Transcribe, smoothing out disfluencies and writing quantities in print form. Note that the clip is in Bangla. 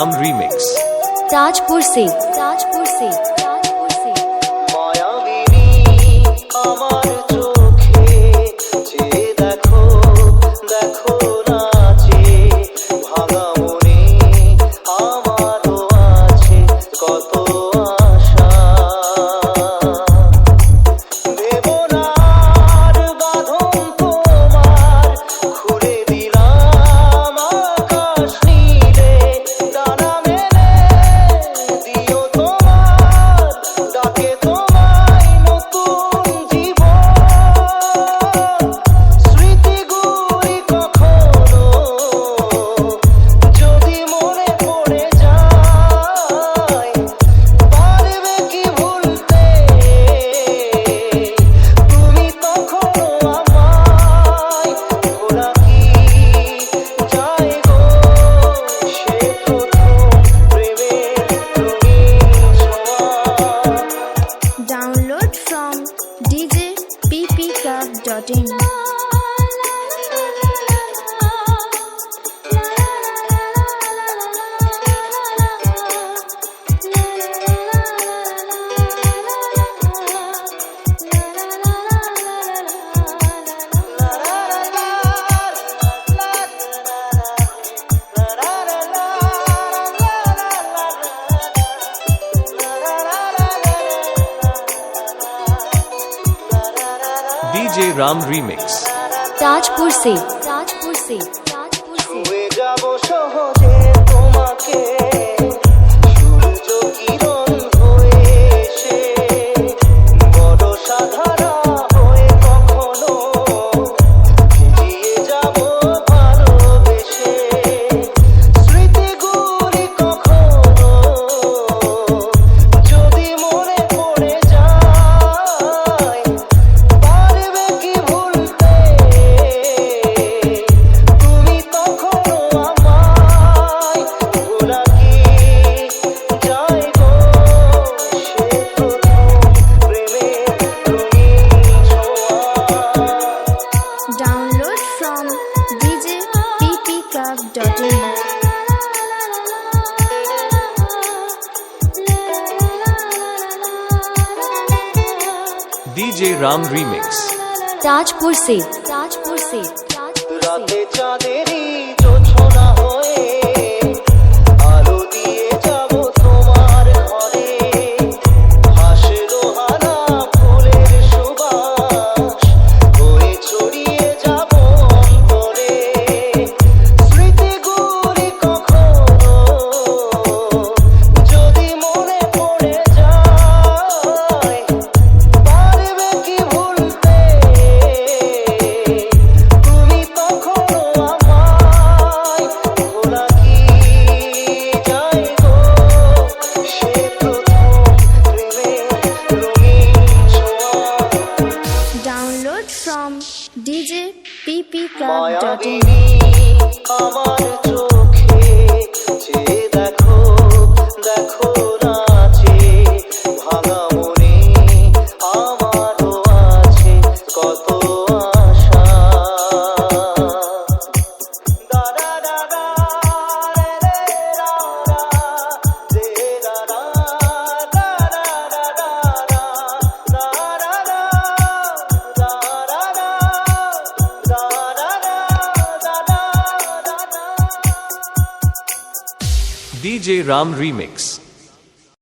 Ram Remix। ताजपुर से মায়াবিনী আমার চোখে যে দেখো দেখো নাচে ভাঙা মনে আমারও আছে কত আশা দেবনার বাঁধন তোমার খুলে দিলাম আকাশ নীলে ডানা মেলে দিও তোমার ডাকে তোমায় নতুন জীবন স্মৃতিগুলি কখনো যদি মনে পড়ে যায় পারবে কি ভুলতে তুমি তখনো আমায় ভোলা কি যায় গো সে প্রথম প্রেমের রঙিন ছোঁয়া download from djppclub.in। DJ Ram Remix। Tajpur से ছুঁয়ে যাব সহজে তোমাকে সূর্য কিরণ হয়ে এসে বড় সাধারা হয়ে কখনো ভিজিয়ে যাব ভালোবেসে স্মৃতিগুলি কখনো যদি মনে পড়ে যায় পারবে কি ভুলতে তুমি তখনো আমায় ভোলা কি যায় গো সে প্রথম প্রেমের রঙিন ছোঁয়া download from djppclub.in। DJ Ram Remix। Tajpur से রাতে চাঁদেরই জোছনা হয়ে আলো দিয়ে যাব তোমার ঘরে হাসে রোহানা ফুলের সুবাস হয়ে ছড়িয়ে যাব অন্তরে স্মৃতিগুলি কখনো যদি মনে পড়ে যায় পারবে কি ভুলতে তুমি তখনো আমায় ভোলা কি যায় গো সে প্রথম প্রেমের রঙিন ছোঁয়া डाउनलोड फ्रॉम djppclub.in। মায়াবিনী আমার চোখে যে দেখো দেখো নাচে ভাঙা মনে আমারও আছে কত আশা দা দা দা দা রে রে রা রা রে রা রা দা দা দা দা দা দা রা রা দা রা রা দা রা রা দা দা দা দা DJ Ram Remix।